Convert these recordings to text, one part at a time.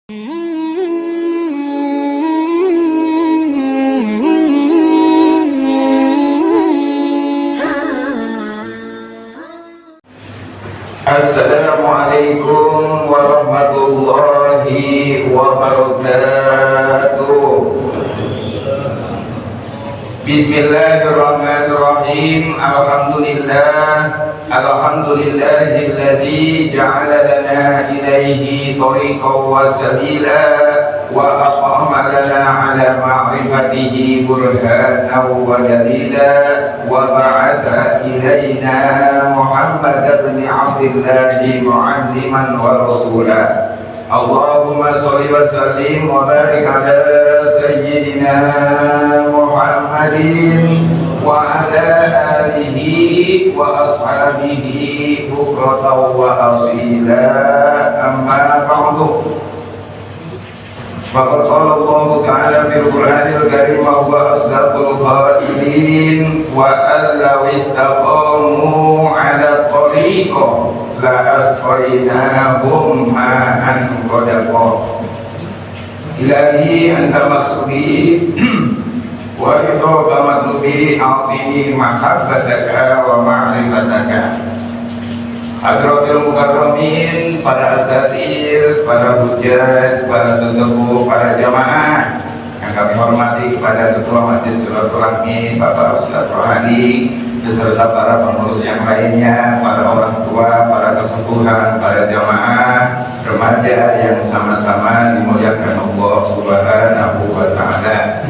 Assalamualaikum warahmatullahi wabarakatuh. Bismillahirrahmanirrahim. Alhamdulillahilladzi ja'ala lana ilaihi tariqan wa sabila wa aqama lana ala ma'rifatihi burhanan wa dalila wa ba'atha ilaina Muhammad ibn Abdillah mu'alliman wa rasula. Allahumma sholli wa sallim wa barik ala sayyidina Muhammadin wa ala alihi wa ashabihi bukratan wa asila, amma ba'du. Faqad qala Allah ta'ala fil Qur'anil Karim wa huwa asdaqul qailin wa allaw istaqamu 'ala tariqah la asqainahum ma'an ghadaqa. Ilahi anta maksudi wa ridha matlubi a'tini mahabbataka wa ma'rifataka. Hadratil mukarramin, para asatir, para hujat, para sesepuh, para jamaah yang kami hormati, kepada Ketua Masjid Suratul Rahmi Bapak Ustadz Rohani beserta para pengurus yang lainnya, para orang tua, para kesepuhan, para jamaah remaja yang sama-sama dimuliakan Allah Subhanahu wa ta'ala.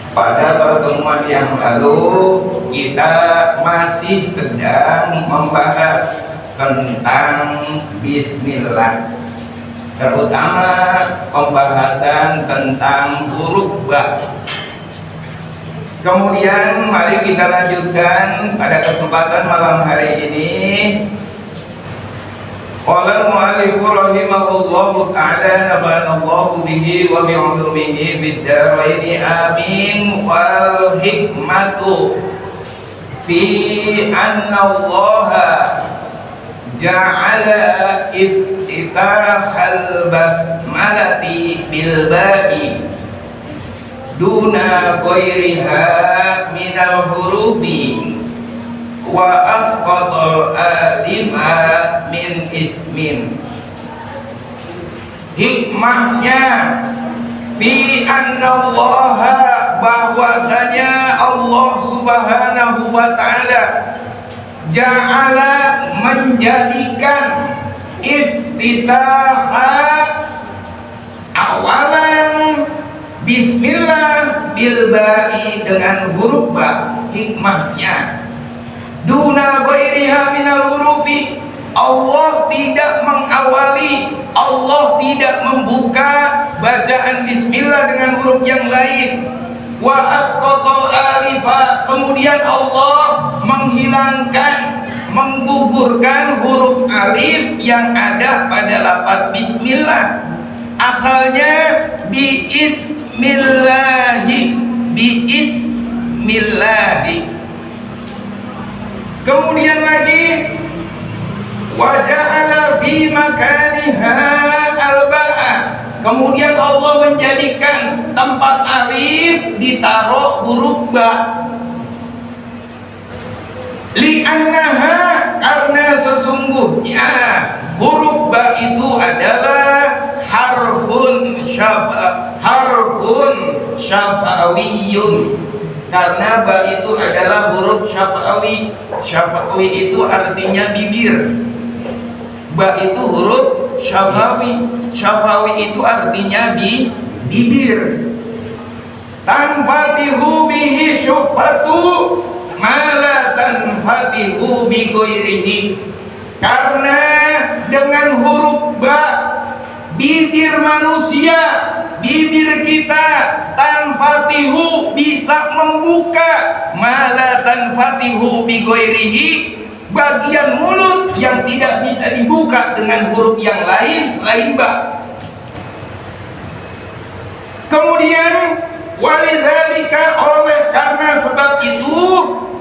Pada pertemuan yang lalu kita masih sedang membahas tentang bismillah, terutama pembahasan tentang huruf ba. Kemudian mari kita lanjutkan pada kesempatan malam hari ini. Qala al-mu'allif rahimahullahu ta'ala nafa'anallahu bihi wa bi'ulumihi fid dharain amin. Wal hikmatu fi anna Allah ja'ala iftitahal basmalati bil ba'i duna ghairiha minal hurufi wa asqatal alifa min ismin. Hikmahnya fi annallaha, bahwasanya Allah Subhanahu wa ta'ala ja'ala, menjadikan iftitaha, awalan bismillah bil ba'i, dengan huruf ba. Hikmahnya duna ghairiha minal hurufi, Allah tidak mengawali, Allah tidak membuka bacaan bismillah dengan huruf yang lain. Wa asqatal alifa, kemudian Allah menghilangkan, menggugurkan huruf alif yang ada pada lafaz bismillah. Asalnya biismillahi, biismillahi. Kemudian lagi waja'ala fi makaniha al-ba'a, kemudian Allah menjadikan tempat alif ditaruh huruf ba. Li'annaha, karena sesungguhnya huruf ba itu adalah harfun syafawiyun, karena ba itu adalah huruf syafawi. Syafawi itu artinya bibir. Ba itu huruf syafawi. Syafawi itu artinya bibir. Tanfatihu bihi syufatu mala tanfatihu bi ghairihi, karena dengan huruf ba bibir manusia, bibir kita tanfatihu, bisa membuka, mala tanfatihu bi ghairihi, bagian mulut yang tidak bisa dibuka dengan huruf yang lain selain ba. Kemudian walidzalika, oleh karena sebab itu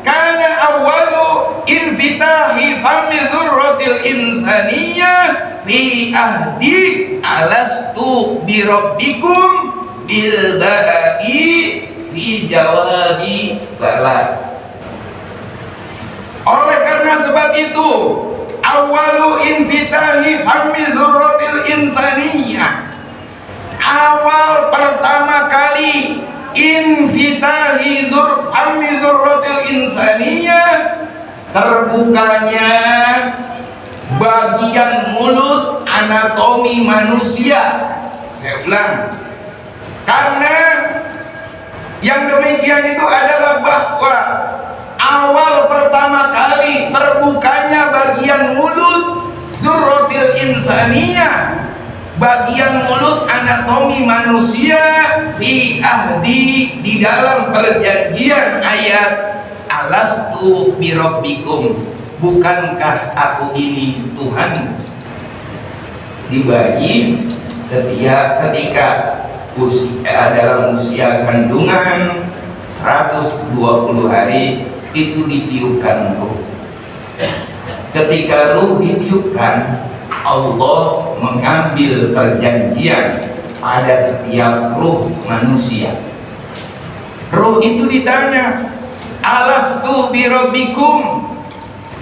kana awwalu infitahi fami dzurratil insaniyah fi ahdi alastu bi rabbikum bil ba'i fi jawabi bala. Oleh karena sebab itu, awalu infitahi fami dzurratil insaniyah, awal pertama kali infitahi fami dzurratil insaniyah, terbukanya bagian mulut anatomi manusia. Saya ulang, karena yang demikian itu adalah bahwa awal pertama kali terbukanya bagian mulut dzurratil insaniyah, bagian mulut anatomi manusia, fi ahdi, di dalam perjanjian ayat alastu bi rabbikum, bukankah aku ini Tuhan. Di bayi ketika dalam usia kandungan 120 hari itu ditiupkan ruh. Ketika ruh ditiupkan, Allah mengambil perjanjian pada setiap ruh manusia. Ruh itu ditanya, alastu bi rabbikum,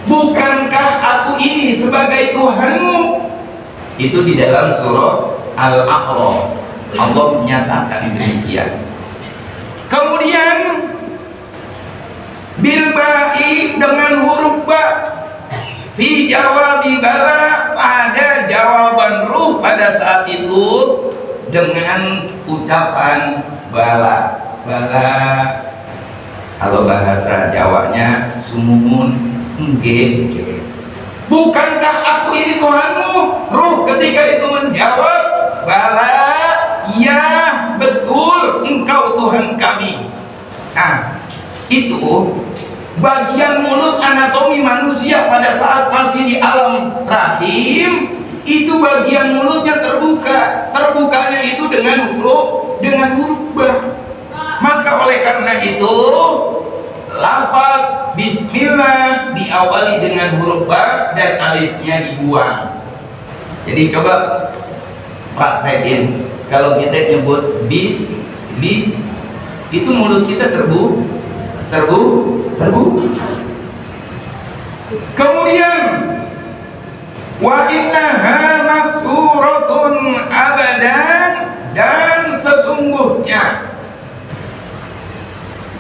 bukankah aku ini sebagai Tuhanmu? Itu di dalam surah Al-A'raf Allah menyatakan demikian. Kemudian bilba'i, dengan huruf ba, fi jawabi bala, pada jawaban ruh pada saat itu dengan ucapan bala. Bala, kalau bahasa Jawanya sumumun, nggih. Bukankah aku ini Tuhanmu? Ruh ketika itu menjawab, bala, ya betul, engkau Tuhan kami. Nah, itu bagian mulut anatomi manusia pada saat masih di alam rahim, itu bagian mulutnya terbuka. Terbukanya itu dengan huruf ba. Maka oleh karena itu lafaz bismillah diawali dengan huruf ba dan alifnya dibuang. Jadi coba praktekin, kalau kita nyebut bis, itu mulut kita terbuka. Kemudian wa innaha maksuratun abadan, dan sesungguhnya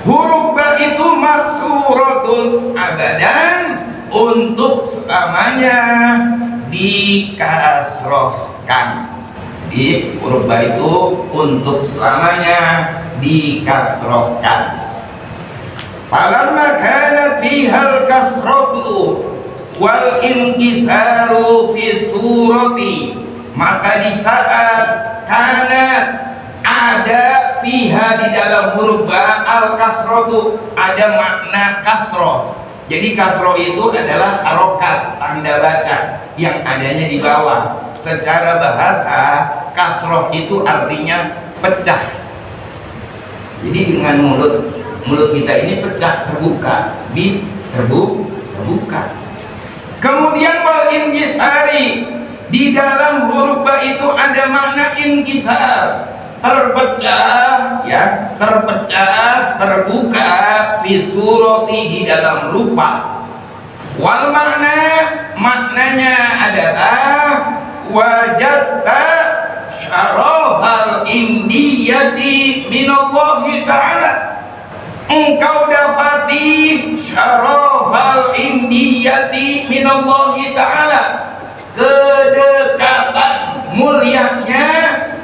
huruf ba itu maksuratun abadan, untuk selamanya dikasrohkan. Di huruf ba itu untuk selamanya dikasrohkan. Falamma kanat fihal kasratu wal inkisaru fi surati, maka di saat kanat ada fiha di dalam huruf ba al kasratu, ada makna kasroh. Jadi kasroh itu adalah harokat, tanda baca yang adanya di bawah. Secara bahasa kasroh itu artinya pecah. Jadi dengan mulut kita ini pecah, terbuka, terbuka. Kemudian wal inkisari, di dalam huruf ba itu ada makna inkisar, terpecah, ya, terpecah, terbuka, fi surati, di dalam rupa. Wal maknanya adalah wajadta syarafal indiyati minallahi ta'ala, engkau dapati syarafal indiyati minallahi ta'ala, kedekatan mulianya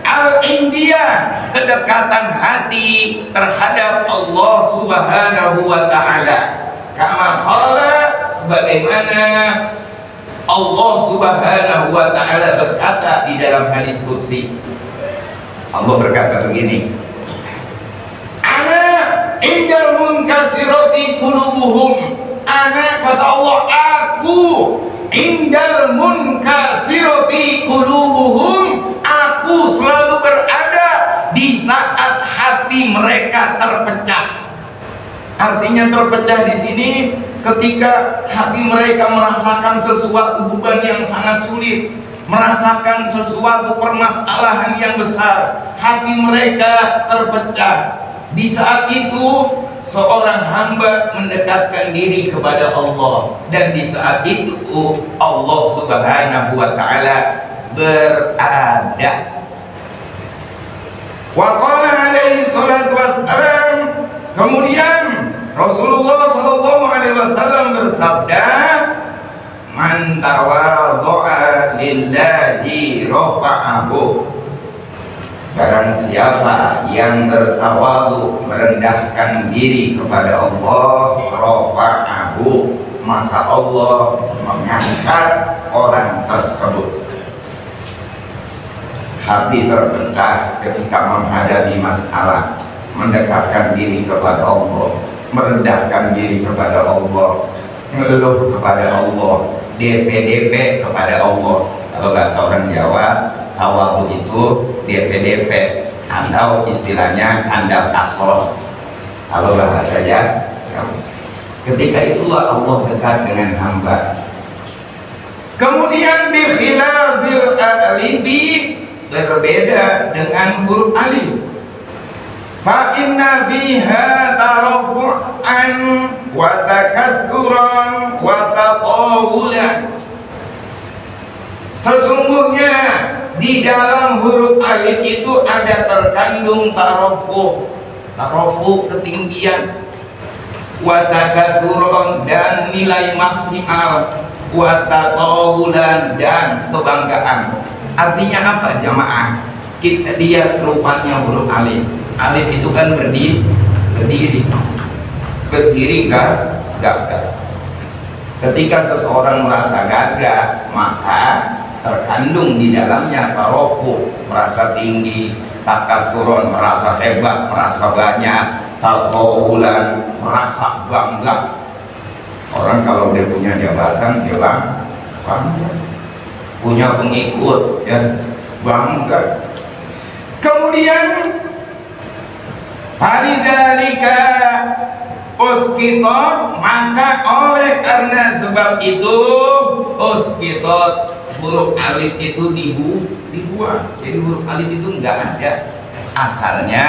al-indiyah, kedekatan hati terhadap Allah Subhanahu wa ta'ala. Kama qala, sebagaimana Allah Subhanahu wa ta'ala berkata di dalam hadis qudsi. Allah berkata begini, ana indal munkasirati qulubuhum, ana, kata Allah, aku indal munkasirati qulubuhum, aku selalu berada di saat hati mereka terpecah. Artinya terpecah di sini ketika hati mereka merasakan sesuatu beban yang sangat sulit, merasakan sesuatu permasalahan yang besar, hati mereka terpecah. Di saat itu seorang hamba mendekatkan diri kepada Allah, dan di saat itu Allah Subhanahu wa taala berada. Wa qala alaihi salatu wassalam, kemudian Rasulullah sallallahu alaihi wasallam bersabda, man tawadha'a lillahi rafa'ahu, barang siapa yang bertawadhu, merendahkan diri kepada Allah, rafa'ahu, maka Allah mengangkat orang tersebut. Hati terpecah ketika menghadapi masalah, mendekatkan diri kepada Allah, merendahkan diri kepada Allah, mengeluh kepada Allah, DP kepada Allah. Kalau bahasa orang Jawa, tawadhu itu DP atau istilahnya andal kasor. Kalau bahasanya, ketika itulah Allah dekat dengan hamba. Kemudian bi khilafil alifi, berbeda dengan huruf alif. Fa inna biha tarafu'an wa takatsuran wa taqawulan. Sesungguhnya di dalam huruf alif itu ada terkandung tarafu', ketinggian, wa takatsuran, dan nilai maksimal, wa taqawulan, dan kebanggaan. Artinya apa jamaah? Kita lihat rupanya huruf alif. Alif itu kan berdiri gagah. Ketika seseorang merasa gagah, maka terkandung di dalamnya tarofu, merasa tinggi, takatsuron, merasa hebat, merasa banyak, taqawulan, merasa bangga. Orang kalau dia punya jabatan, dia bangga. Punya pengikut, ya bangga. Kemudian halidzalika usqitat, maka oleh karena sebab itu usqitat, huruf alif itu dibuang. Jadi huruf alif itu enggak ada asalnya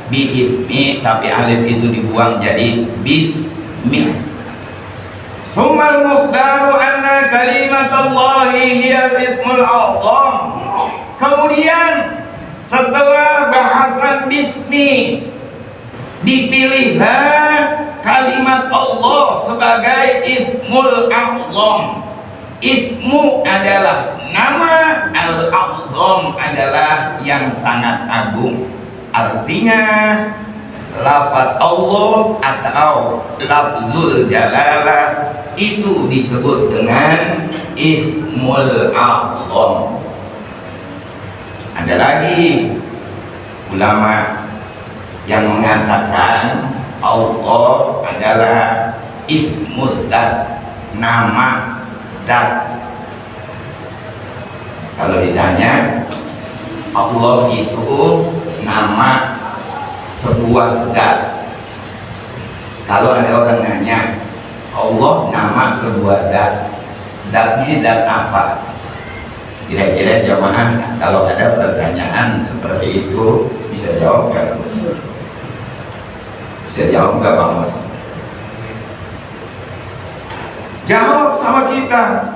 biismi, tapi alif itu dibuang jadi bismi. Tsummal mukhtaru anna kalimatullahi hiya ismul a'zam. Kemudian setelah bahasan bismi, dipilihlah kalimat Allah sebagai ismul a'zam. Ismu adalah nama, al-a'zam adalah yang sangat agung. Artinya lafaz Allah atau lafzul jalalah itu disebut dengan ismul a'zam. Ada lagi ulama yang mengatakan Allah adalah ismul dzat, nama dzat. Kalau ditanya Allah itu nama sebuah zat. Kalau ada orang nanya Allah nama sebuah zat, zatnya zat apa? Kira-kira jamaah kalau ada pertanyaan seperti itu bisa jawab kan? Bisa jawab nggak Bang Mas? Jawab sama kita.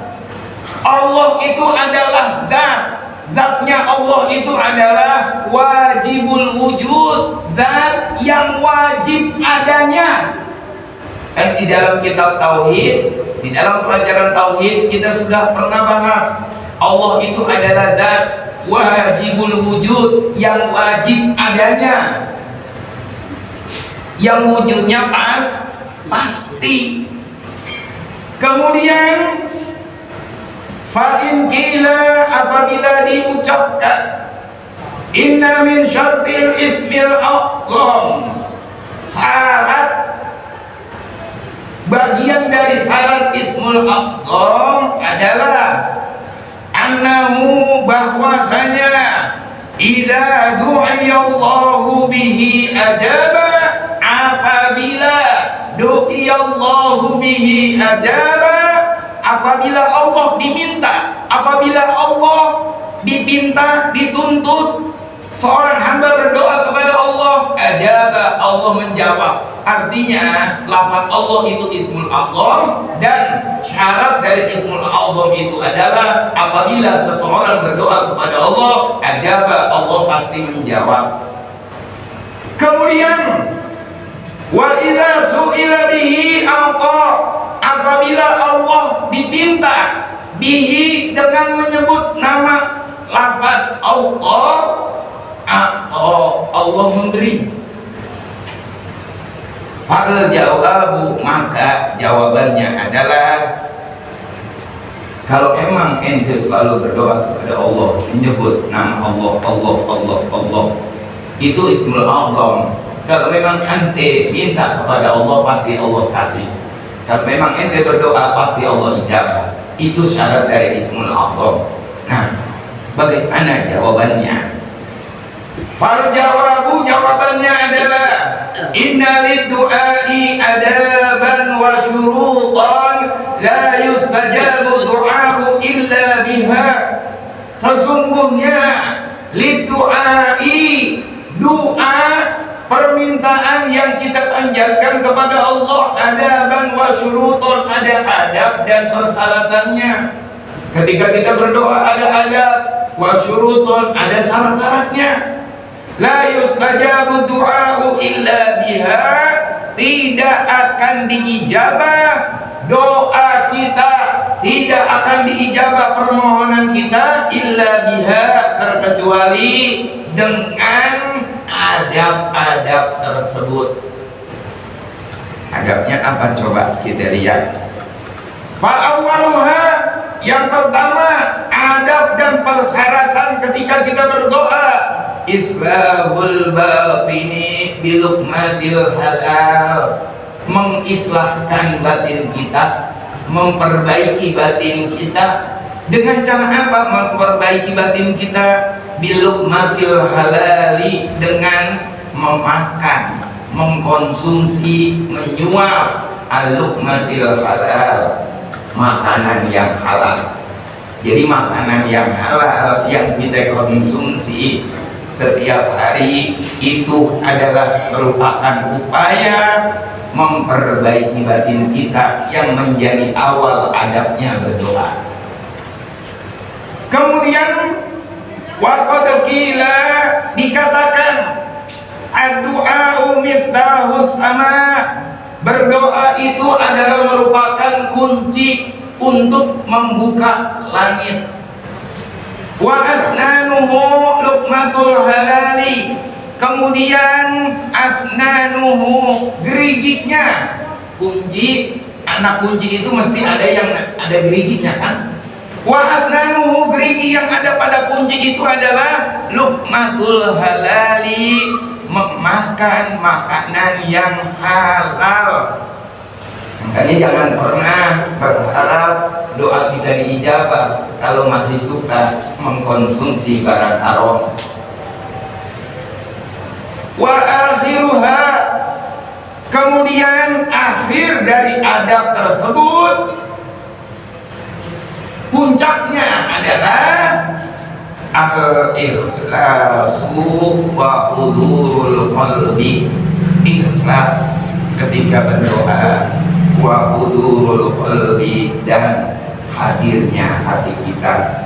Allah itu adalah zat. Zatnya Allah itu adalah wajibul wujud, zat yang wajib adanya. Dan di dalam kitab tauhid, di dalam pelajaran tauhid kita sudah pernah bahas Allah itu adalah zat wajibul wujud, yang wajib adanya, yang wujudnya pasti. Kemudian fa'in kila, apabila diucapkan inna min syartil ismil a'zam, syarat, bagian dari syarat ismul a'zam adalah annahu, bahwasanya idza du'iyallahu bihi ajaba, apabila du'iyallahu bihi ajaba. Apabila Allah diminta, apabila Allah dipinta, dituntut seorang hamba berdoa kepada Allah, ajaba, Allah menjawab. Artinya lafaz Allah itu Ismul A'zam, dan syarat dari Ismul A'zam itu adalah apabila seseorang berdoa kepada Allah, ajaba, Allah pasti menjawab. Kemudian wa idza su'ila bihi a'ta, apabila Allah dipinta bihi dengan menyebut nama lafaz Allah, Allah memberi. Fal jawabu, maka jawabannya adalah, kalau emang ente selalu berdoa kepada Allah, menyebut nama Allah, Allah, itu Ismul A'zam. Kalau memang ente minta kepada Allah, pasti Allah kasih. Kalau memang ente berdoa, pasti Allah ijabah. Itu syarat dari Ismul A'zam. Nah, bagaimana jawabannya? Fal jawabu, jawabannya adalah, inna lid-du'ai adaban wa syurutan la yustajabu du'a'u illa biha. Sesungguhnya lid-du'ai, doa, permintaan yang kita panjatkan kepada Allah, adaban wa syurutan, ada adab dan persyaratannya. Ketika kita berdoa ada adab, wa syurutan, ada syarat-syaratnya. La yustajabu du'a'u illa biha, tidak akan diijabah doa kita, tidak akan diijabah permohonan kita illa biha, terkecuali dengan adab-adab tersebut. Adabnya apa coba kita lihat. Fa'awwaluha, yang pertama adab dan persyaratan ketika kita berdoa, islahul batini bilukmatil halal, mengislahkan batin kita, memperbaiki batin kita. Dengan cara apa memperbaiki batin kita? Bilukmatil halali, dengan memakan, mengkonsumsi, menyuap alukmatil halal, makanan yang halal. Jadi makanan yang halal yang kita konsumsi setiap hari itu adalah merupakan upaya memperbaiki batin kita yang menjadi awal adabnya berdoa. Kemudian waqad qila, dikatakan ad-du'a'u miftahus sama, berdoa itu adalah merupakan kunci untuk membuka langit. Wa asnanuhu luqmatul halali, kemudian asnanuhu, gerigiknya. Kunci, anak kunci itu mesti ada yang ada gerigiknya kan. Wa asnanuhu, gerigi yang ada pada kunci itu adalah luqmatul halali, memakan makanan yang halal. Makanya jangan pernah berharap doa kita diijabah kalau masih suka mengkonsumsi barang haram. Wa akhiruha, kemudian akhir dari adab tersebut, puncaknya adalah al-ikhlasu wa hudurul qalbi, ikhlas ketika berdoa, wa hudurul qalbi, dan hadirnya hati kita.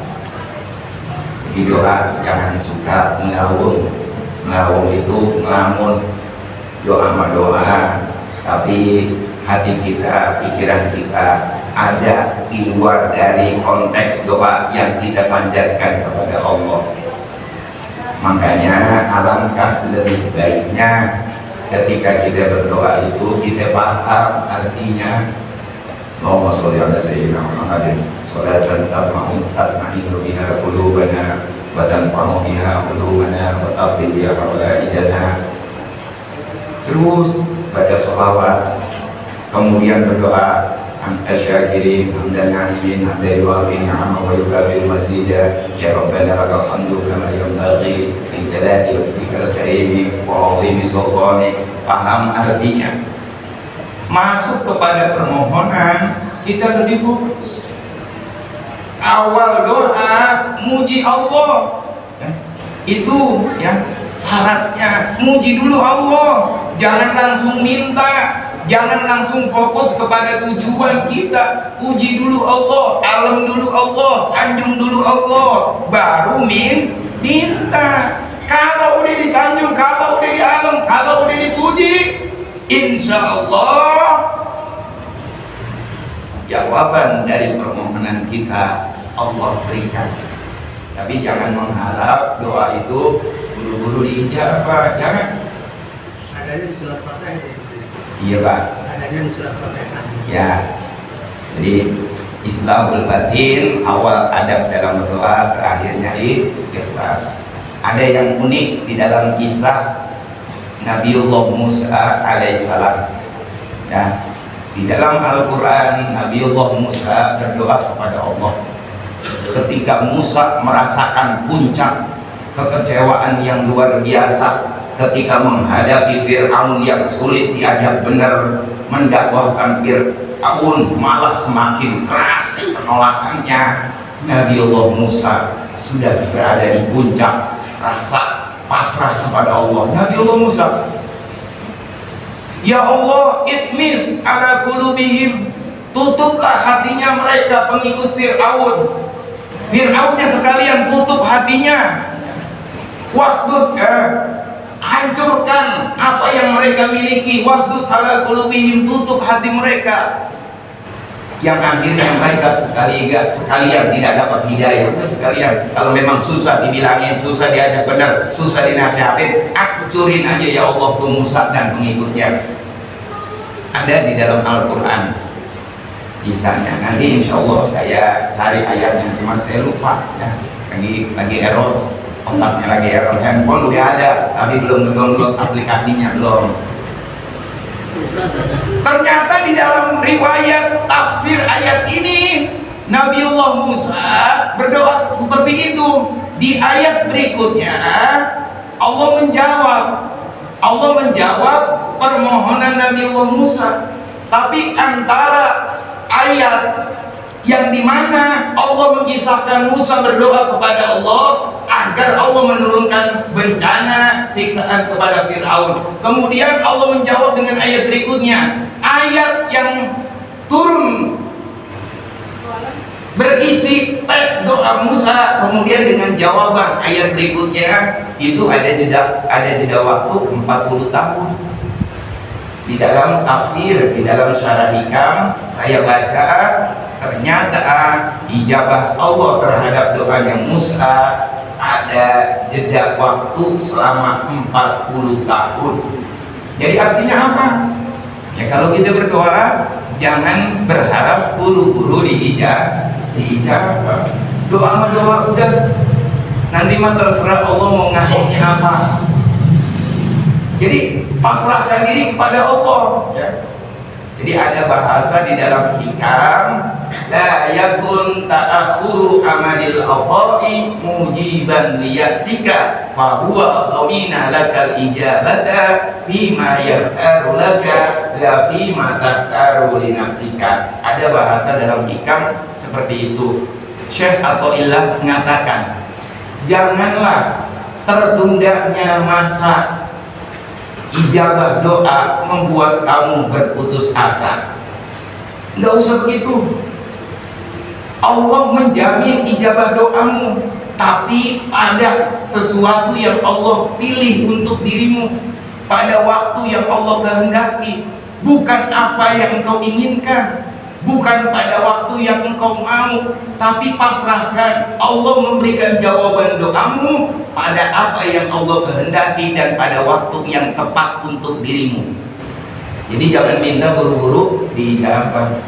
Di doa jangan suka melaung. Melaung itu ngelamun, doa sama doa, tapi hati kita, pikiran kita ada di luar dari konteks doa yang kita panjatkan kepada Allah. Makanya alangkah lebih baiknya ketika kita berdoa itu kita paham artinya. Allahumma sholli ala sayyidina Muhammadin sholatan tatma'innu biha qulubana wa tanfa'u biha qulubana wa taqdi biha hawaijana. Terus baca sholawat, kemudian berdoa, anta syakirin hamdan na'ibin hamdan yu'abin na'ama wa yukabil masjidah, ya Rabbana lakal hamdu kama yanbaghi li jalali wajhikal karimi wa 'azimi sultanik. Paham artinya. masuk kepada permohonan, kita lebih fokus. Awal doa muji Allah, itu ya syaratnya, muji dulu Allah, jangan langsung minta, jangan langsung fokus kepada tujuan kita. Puji dulu Allah, alam dulu Allah, sanjung dulu Allah, baru minta. Kalau udah disanjung, kalau udah dialam, kalau udah dipuji, insya Allah jawaban dari permohonan kita Allah berikan. Tapi jangan mengharap doa itu buru-buru diijabah, jangan. Adanya di surat Fatihah itu. Iya Pak. Adanya di surat Fatihah. Ya. Jadi Islahul batin, awal adab dalam berdoa, terakhirnya ikhlas. Ada yang unik di dalam kisah Nabiullah Musa alaihissalam. Ya. Di dalam Al-Quran, Nabiullah Musa berdoa kepada Allah. Ketika Musa merasakan puncak kekecewaan yang luar biasa, ketika menghadapi Fir'aun yang sulit diajak benar, mendakwahkan Fir'aun malah semakin keras penolakannya, Nabiullah Musa sudah berada di puncak rasa pasrah kepada Allah. Nabiullah Musa, ya Allah, itmis ala qulubihim, tutuplah hatinya mereka pengikut Fir'aun. Fir'aunnya sekalian tutup hatinya. Wasdud, hancurkan apa yang mereka miliki. Wasdud ala qulubihim, tutup hati mereka. Yang akhirnya mereka sekalian tidak dapat hidayah. Itu sekalian, kalau memang susah dibilangin, susah diajak benar, susah dinasihatin, hancurin aja ya Allah tuh Musa dan pengikutnya. Ada di dalam Al-Quran kisahnya. Nanti insya Allah saya cari ayatnya, cuma saya lupa ya. Lagi error, otaknya lagi error. Handphone udah ada tapi belum download aplikasinya, belum. Ternyata di dalam riwayat tafsir ayat ini Nabiullah Musa berdoa seperti itu. Di ayat berikutnya Allah menjawab permohonan Nabiullah Musa. Tapi antara ayat yang dimana Allah mengisahkan Musa berdoa kepada Allah agar Allah menurunkan bencana siksaan kepada Fir'aun, kemudian Allah menjawab dengan ayat berikutnya, ayat yang turun berisi teks doa Musa, kemudian dengan jawaban ayat berikutnya itu ada jeda waktu 40 tahun. Di dalam tafsir, di dalam syarah hikam saya baca, ternyata ijabah Allah terhadap doanya Musa ada jeda waktu selama 40 tahun. Jadi artinya apa? Ya kalau kita berdoa jangan berharap buru-buru diijabah. Doa udah, nanti mah terserah Allah mau ngasihnya apa. Jadi pasrahkan diri kepada Allah ya. Jadi ada bahasa di dalam hikam, la yakun ta'akhuru amalil aqa'i mujiban liyaksika fa huwa qawina lakal ijabata fima yakhtaru laka la fima takhtaru li nafsika. Ada bahasa dalam hikam seperti itu. Syekh Athaillah mengatakan, janganlah tertundanya masa ijabah doa membuat kamu berputus asa. Enggak usah begitu. Allah menjamin ijabah doamu, tapi ada sesuatu yang Allah pilih untuk dirimu pada waktu yang Allah kehendaki, bukan apa yang engkau inginkan, bukan pada waktu yang engkau mau, tapi pasrahkan. Allah memberikan jawaban doamu pada apa yang Allah kehendaki dan pada waktu yang tepat untuk dirimu. Jadi jangan minta buru-buru dijawab.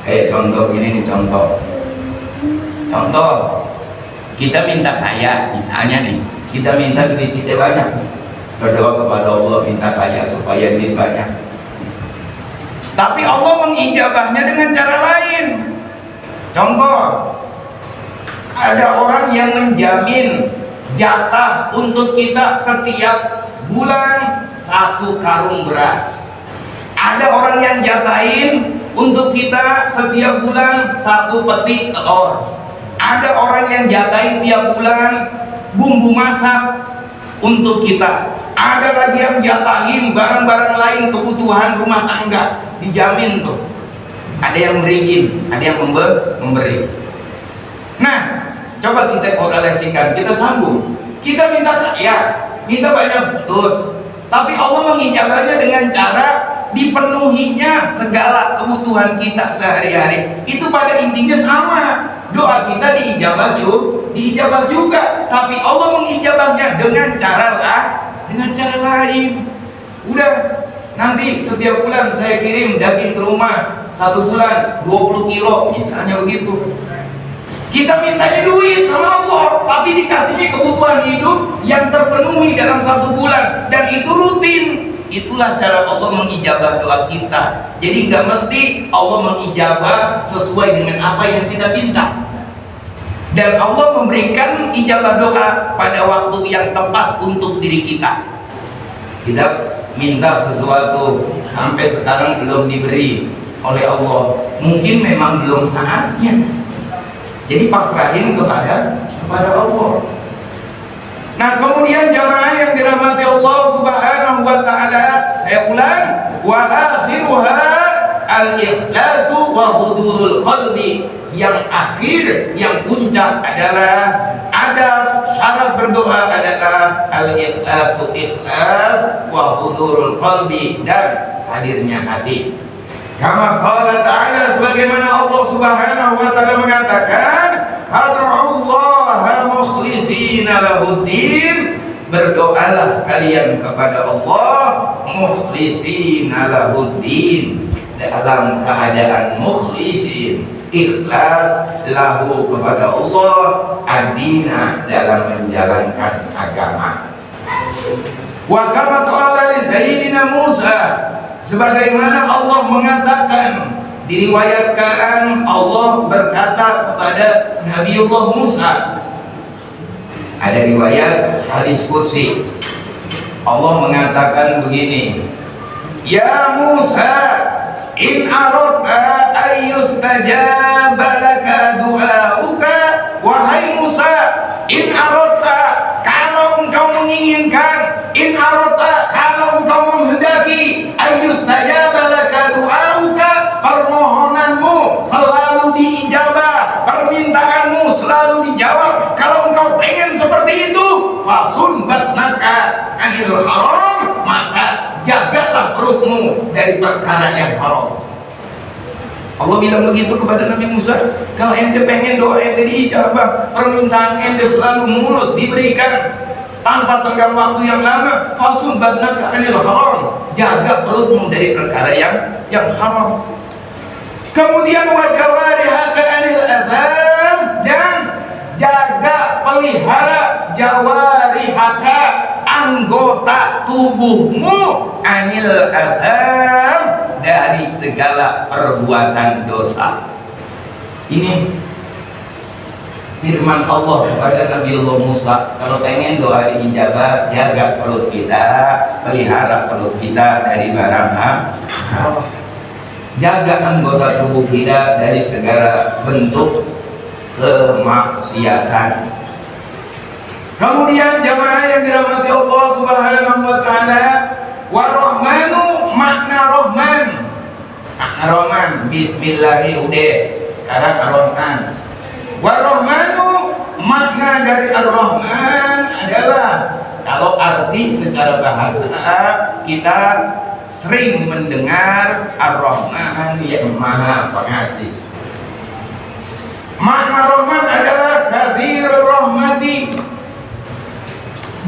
Contoh gini nih, contoh kita minta kaya, misalnya nih, kita minta duit kita banyak, berdoa kepada Allah minta kaya supaya duit banyak. Tapi Allah mengijabahnya dengan cara lain. Contoh, ada orang yang menjamin jatah untuk kita setiap bulan 1 karung beras. Ada orang yang jatahin untuk kita setiap bulan 1 peti telur. Ada orang yang jatahin tiap bulan bumbu masak untuk kita. Ada lagi yang jatahin barang-barang lain kebutuhan rumah tangga. Dijamin tuh. Ada yang beriin, ada yang memberi. Nah, coba kita korelasikan, kita sambung. Kita minta kaya, minta banyak terus. Tapi Allah mengijabahnya dengan cara dipenuhinya segala kebutuhan kita sehari-hari. Itu pada intinya sama. Doa kita diijabah juga, tapi Allah mengijabahnya dengan cara lain. Udah, nanti setiap bulan saya kirim daging ke rumah, 1 bulan 20 kilo misalnya begitu. Kita mintanya duit sama Allah, tapi dikasihnya kebutuhan hidup yang terpenuhi dalam 1 bulan, dan itu rutin. Itulah cara Allah mengijabah doa kita. Jadi nggak mesti Allah mengijabah sesuai dengan apa yang kita minta. Dan Allah memberikan ijabah doa pada waktu yang tepat untuk diri kita. Kita minta sesuatu sampai sekarang belum diberi oleh Allah, mungkin memang belum saatnya. Jadi pasrahin kepada Allah. Nah, kemudian jamaah yang dirahmati Allah Subhanahu wa taala, saya ulang, wa akhiruha al-ikhlasu wa hudurul qalbi. Yang akhir, yang puncak adalah ada syarat berdoa adalah al-ikhlasu, ikhlas, wa hudurul qalbi, dan hadirnya hati. Kama qala ta'ala, sebagaimana Allah Subhanahu wa taala mengatakan, "Ad'ullaha mukhlishina lahuddin." Berdoalah kalian kepada Allah mukhlishina lahuddin, dalam keadaan mukhlisin, ikhlas, lahu kepada Allah, adina, dalam menjalankan agama. Wa kama qala li sayyidina Musa, sebagaimana Allah mengatakan, diriwayatkan Allah berkata kepada Nabiullah Musa. Ada riwayat hadis qudsi, Allah mengatakan begini, "Ya Musa, in aradta ayyustajaba laka du'auka." Wahai Musa, in aradta, kalau engkau menginginkan, in aradta, kalau engkau menghendaki, ayyustajaba laka du'auka, permohonanmu selalu diijabah, permintaanmu selalu dijawab. Kalau engkau pengen seperti itu, fasun batnaka anil haram, maka jagalah perutmu dari perkara yang haram. Allah bilang begitu kepada Nabi Musa. Kalau ente pengen doa ente diijabah, permintaan ente selalu mulus diberikan tanpa tenggang waktu yang lama, fasun batnaka anil haram, jaga perutmu dari perkara yang haram. Kemudian wajawarihaka anil adzam, dan jaga, pelihara jawarihaka, anggota tubuhmu, anil adzam, dari segala perbuatan dosa. Ini firman Allah kepada Nabiullah Musa. Kalau pengen doa diijabah, jaga perut kita, pelihara perut kita dari barang haram. Jaga anggota tubuh kita dari segala bentuk kemaksiatan. Kemudian jamaah yang dirahmati Allah Subhanahu wa taala, War-Rahmanu, makna Rahman. Makna Rahman, bismillahi udah, sekarang Ar-Rahman. War-Rahmanu, makna dari Ar-Rahman adalah, kalau arti secara bahasa kita sering mendengar Ar-Rahman yang Maha Pengasih. Makna Rahman adalah katsirur rahmati,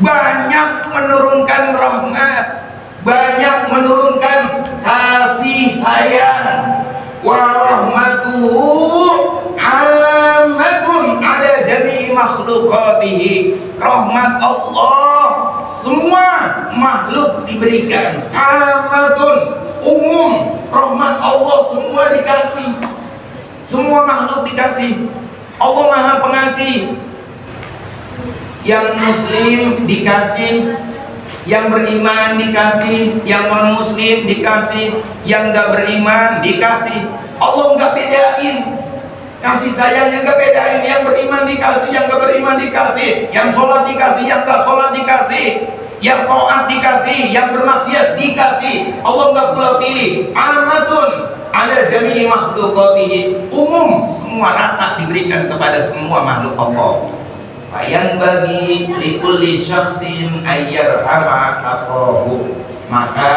banyak menurunkan rahmat, banyak menurunkan kasih sayang. Wa rahmatuhu ammatun ala jami'i makhlukatihi. Rahmat Allah semua makhluk diberikan. Ammatun, umum. Rahmat Allah semua dikasih, semua makhluk dikasih. Allah Maha Pengasih. Yang muslim dikasih Yang beriman dikasih, yang non muslim dikasih, yang nggak beriman dikasih. Allah nggak bedain. Kasih sayangnya nggak bedain. Yang beriman dikasih, yang nggak beriman dikasih. Yang sholat dikasih, yang nggak sholat dikasih. Yang taat dikasih, yang bermaksiat dikasih. Allah nggak pula pilih. Amatun ada jami'i makhlukatihi, umum, semua rata diberikan kepada semua makhluk Allah. Fayan bagi likulli syakhsin ayyarhama akhahu, maka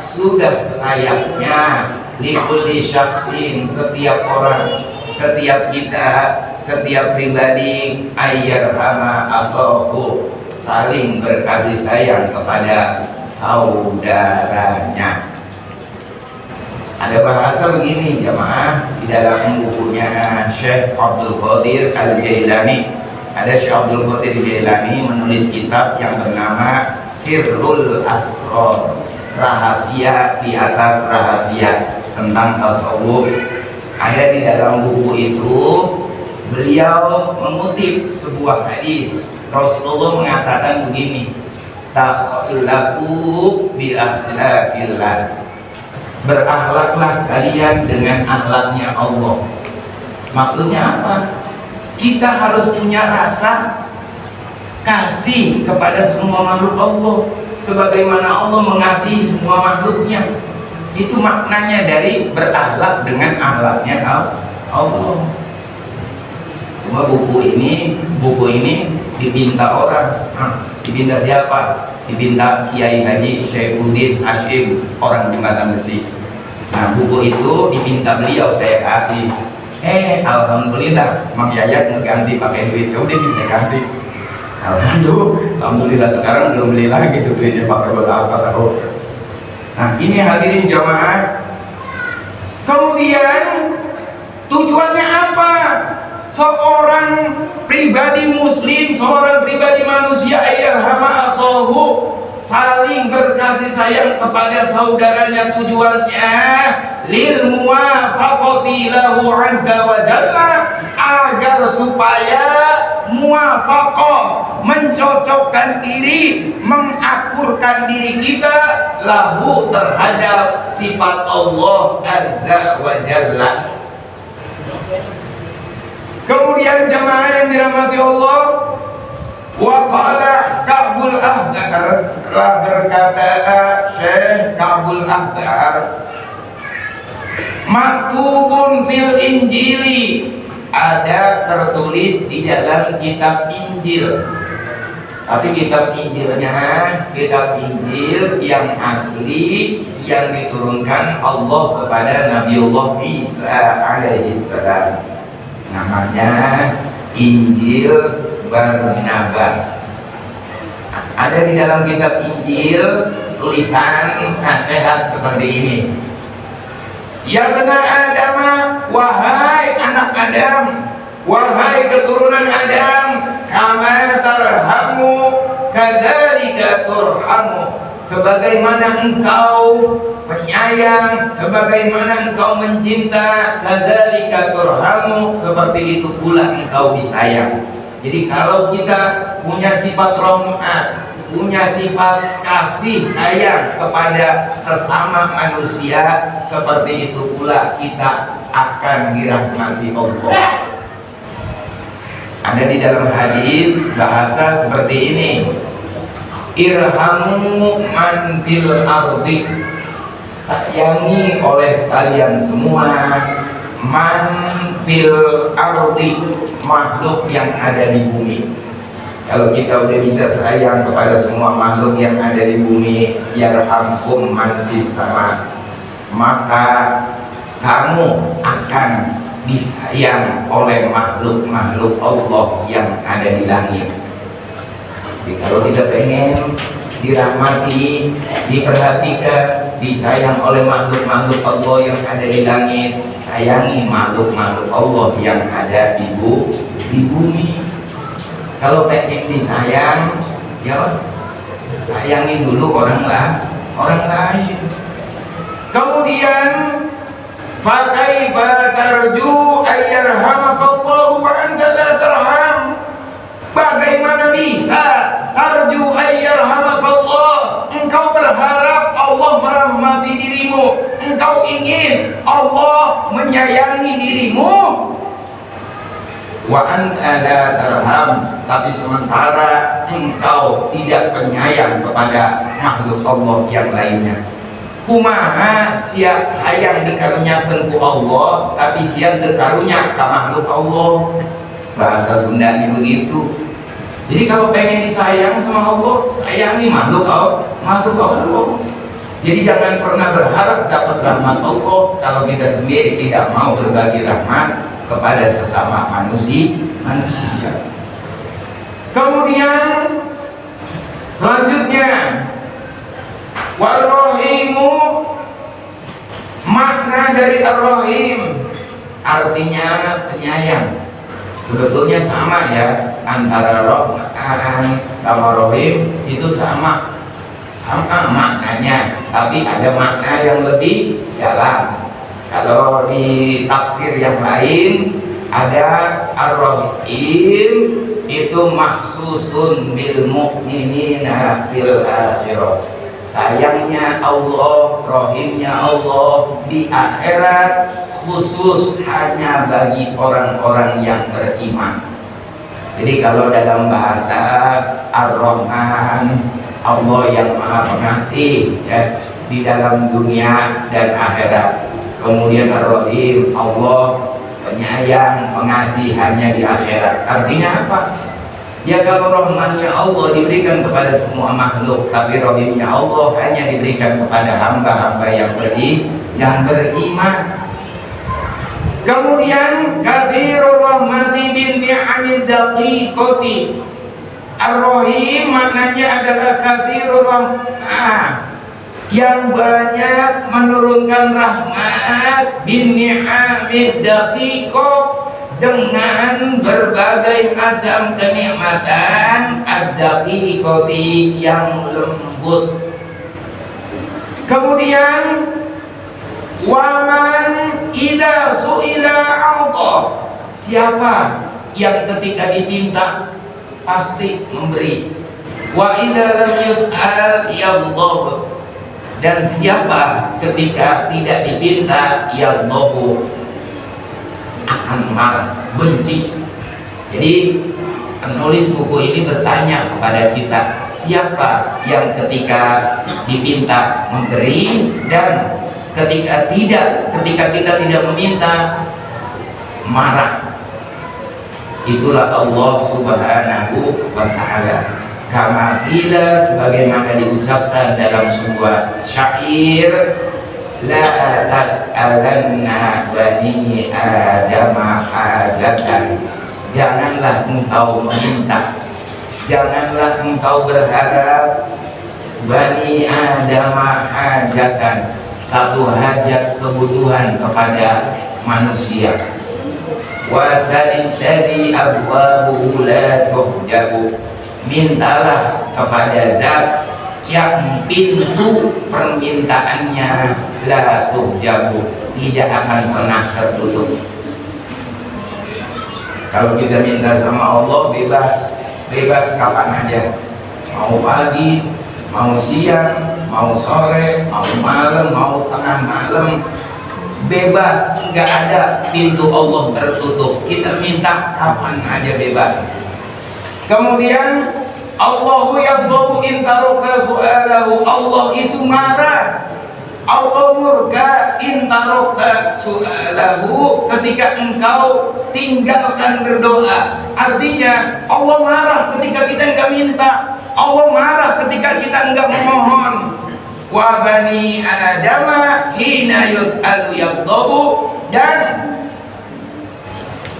sudah selayaknya likulli syakhsin, setiap orang, setiap kita, setiap pribadi, ayyarhama akhahu, saling berkasih sayang kepada saudaranya. Ada bahasa begini jamaah di dalam bukunya Syekh Abdul Qadir Al-Jailani. Ada Syekh Abdul Qadir Al-Jailani menulis kitab yang bernama Sirrul Asrar, rahasia di atas rahasia, tentang tasawuf. Ada di dalam buku itu beliau mengutip sebuah hadis. Rasulullah mengatakan begini, takhallaku bi akhlaqillah, berakhlaklah kalian dengan akhlaknya Allah. Maksudnya apa? Kita harus punya rasa kasih kepada semua makhluk Allah, sebagaimana Allah mengasihi semua makhluknya. Itu maknanya dari berakhlak dengan akhlaknya Allah. Cuma buku ini dipinta orang. Dipinta siapa? Dipinta Kiai Haji Syaifuddin Hashim, orang Jembatan Besi. Nah, buku itu dipinta beliau, saya kasih. Alhamdulillah, Mang Yayat ngeganti pakai duit, ya udah bisa ganti. Alhamdulillah sekarang belum beli lagi tuh duitnya, pakai buat apa tahu. Nah, ini hadirin jamaah. Kemudian tujuannya apa? Seorang pribadi muslim, seorang pribadi manusia, ayyarhama akhahu, saling berkasih sayang kepada saudaranya. Tujuannya lil muwafaqati lahu azza wa jalla, agar supaya muwafaqah, mencocokkan diri, mengakurkan diri kita lahu terhadap sifat Allah azza wa jalla. Kemudian jemaah yang dirahmati Allah, wa qala Ka'bul Ahbar, berkata Syekh Ka'bul Ahbar, maktubun fil Injili, ada tertulis di dalam kitab Injil. Tapi kitab Injilnya, kitab Injil yang asli yang diturunkan Allah kepada Nabiullah Isa alaihissalam, namanya Injil Barnabas. Ada di dalam kitab Injil tulisan nasihat seperti ini. Ya benar Adam, wahai anak Adam, wahai keturunan Adam, kama tarhamu kadzalika turhamu, sebagaimana engkau penyayang, sebagaimana engkau mencinta, kadzalika turhamu, seperti itu pula engkau disayang. Jadi kalau kita punya sifat rahmat, punya sifat kasih sayang kepada sesama manusia, seperti itu pula kita akan dirahmati Allah. Ada di dalam hadis bahasa seperti ini, irhamu man fil ardi, sayangi oleh kalian semua man fil ardi, makhluk yang ada di bumi. Kalau kita udah bisa sayang kepada semua makhluk yang ada di bumi, yarhamkum man fis sama, maka kamu akan disayang oleh makhluk-makhluk Allah yang ada di langit. Jadi kalau kita pengen dirahmati, diperhatikan, disayang oleh makhluk-makhluk Allah yang ada di langit, sayangi makhluk-makhluk Allah yang ada di bumi. Kalau pengen disayang, ya sayangi dulu orang lain. Kemudian fakaifa tarju ayyarhamakallahu wa anta la tarham, bagaimana bisa tarju ayyarhamakallah, ingin Allah menyayangi dirimu, wa anta la tarham, tapi sementara engkau tidak penyayang kepada makhluk Allah yang lainnya. Kumaha siap hayang dikaruniakeun ku Allah, tapi siap teu karunya ka makhluk Allah. Bahasa Sundanya begitu. Jadi kalau pengen disayang sama Allah, sayangi makhluk Allah. Jadi jangan pernah berharap dapat rahmat Allah kalau kita sendiri tidak mau berbagi rahmat kepada sesama manusia. Kemudian selanjutnya, War-Rahimu, makna dari Ar-Rahim artinya penyayang. Sebetulnya sama ya, antara Rahman sama Rahim itu sama maknanya, tapi ada makna yang lebih dalam. Kalau di tafsir yang lain ada Ar-Rahim itu maksusun bil mu'minina fil akhirah. Sayangnya Allah, rahimnya Allah di akhirat khusus hanya bagi orang-orang yang beriman. Jadi kalau dalam bahasa Ar-Rahman, Allah yang Maha Pengasih ya, di dalam dunia dan akhirat. Kemudian Ar-Rahim, Allah penyayang, pengasih hanya di akhirat. Artinya apa? Ya kalau rahmatnya Allah diberikan kepada semua makhluk, tapi rahimnya Allah hanya diberikan kepada hamba-hamba yang beriman. Kemudian kathirur rahmati bin ni'amid daqiqati. Ar-Rahim maknanya adalah kathirur rahmah, yang banyak menurunkan rahmat bin ni'amid daqiqah, dengan berbagai macam kenikmatan ad-daqiqati yang lembut. Kemudian waman idza su'ila a'ta, siapa yang ketika diminta pasti memberi. Wa idza lam yus'al yaghdab, dan siapa ketika tidak diminta yaghdab, akan marah, benci. Jadi penulis buku ini bertanya kepada kita, siapa yang ketika diminta memberi, dan ketika kita tidak meminta marah. Itulah Allah Subhanahu wa ta'ala. Kama qila, sebagaimana diucapkan dalam sebuah syair, la tas'alanna bani adama hajatan, janganlah engkau meminta, janganlah engkau berharap bani adama hajatan, satu hajat kebutuhan kepada manusia. Wasalin tadi abwabuhu la tuhjabu, mintalah kepada zat yang pintu permintaannya la tuhjabu, tidak akan pernah tertutup. Kalau kita minta sama Allah bebas kapan aja, mau pagi, mau siang, mau sore, mau malam, mau tengah malam, bebas, nggak ada pintu Allah tertutup. Kita minta kapan aja bebas. Kemudian Allahu yaghdabu in taraka su'alahu, Allah itu marah, Allah murka in taraka su'alahu, ketika engkau tinggalkan berdoa. Artinya Allah marah ketika kita enggak minta, Allah marah ketika kita enggak memohon. Wa bani adama hina yus'alu yaghdabu, dan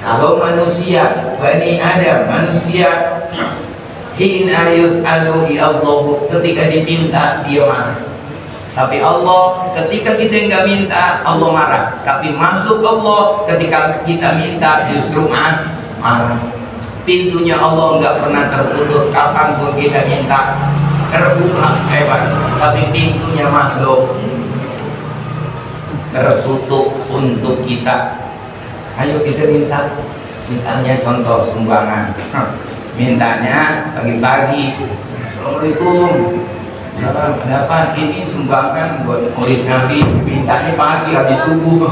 kalau manusia, bani Adam, manusia, hina yus'alu yaghdabu, ketika diminta dia marah. Tapi Allah ketika kita enggak minta, Allah marah. Tapi makhluk Allah ketika kita minta justru marah. Pintunya Allah enggak pernah tertutup, kapanpun kita minta terbuka hebat. Tapi pintunya makhluk tertutup untuk kita. Ayo kita minta, misalnya contoh sumbangan, mintanya pagi-pagi, Assalamualaikum, Dapat ini sumbangkan buat murid Nabi, mintanya pagi habis subuh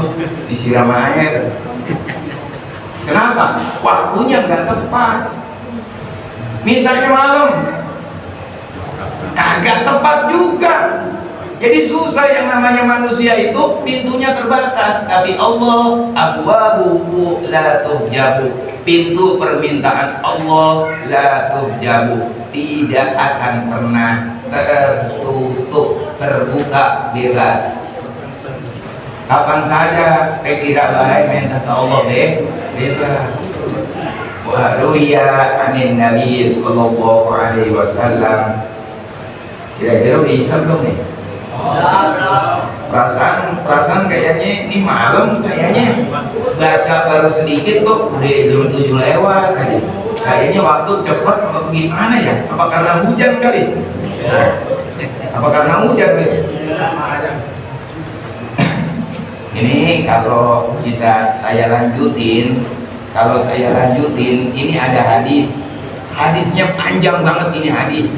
disiram air. Kenapa? Waktunya nggak tepat. Mintanya malam, kagak tepat juga. Jadi susah, yang namanya manusia itu pintunya terbatas. Tapi Allah abwabuhu la tuhjabu, pintu permintaan Allah la tuhjabu, tidak akan pernah tertutup, terbuka bebas. Kapan saja kira baik minta ke Allah bebas. Wa ruya anin Nabi sallallahu alaihi wasallam. Kira-kira bisa belum nih? Perasaan kayaknya ini malam, kayaknya baca baru sedikit kok udah jam 7 lewat aja. Kayaknya waktu cepat atau gimana ya? Apa karena hujan kali? Apa karena hujan kali? Ini kalau saya lanjutin, ini ada hadisnya panjang banget, ini hadis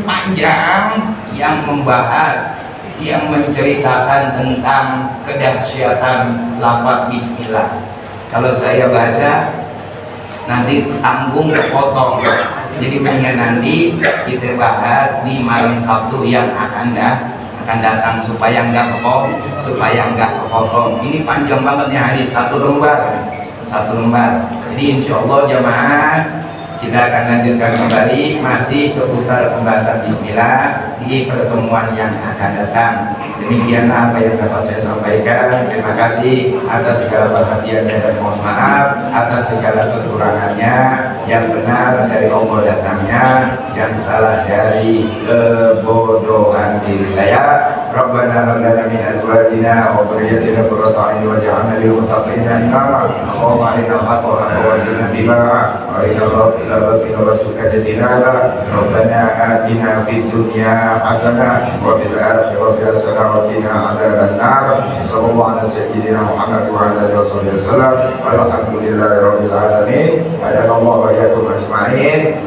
panjang yang membahas, yang menceritakan tentang kedahsyatan lafaz bismillah. Kalau saya baca nanti tanggung kepotong, jadi mendingan nanti kita bahas di malam Sabtu yang akan datang supaya nggak kepotong. Ini panjang banget ya hadis, satu lembar. Jadi insya Allah jamaah kita akan lanjutkan kembali masih seputar pembahasan bismillah di pertemuan yang akan datang. Demikianlah apa yang dapat saya sampaikan. Terima kasih atas segala perhatiannya dan mohon maaf atas segala kekurangannya. Yang benar dari Allah datangnya, yang salah dari kebodohan diri saya. Rabbana hab lana min azwajina wa dhurriyyatina qurrata a'yun waj'alna lil muttaqina imama. Allahumma arina al-haqqa haqqan warzuqna ittiba'a wa arina al-batila batilan warzuqna ijtinaba. Rabbana atina fid dunya hasanah wa fil akhirati hasanah wa qina adzabannar. Sallallahu ala sayyidina Muhammad wa ala alihi wasallam. Walhamdulillahi rabbil alamin. Hadanallahu wa iyyakum ajma'in.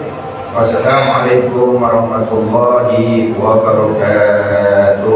Wassalamualaikum warahmatullahi wabarakatuh.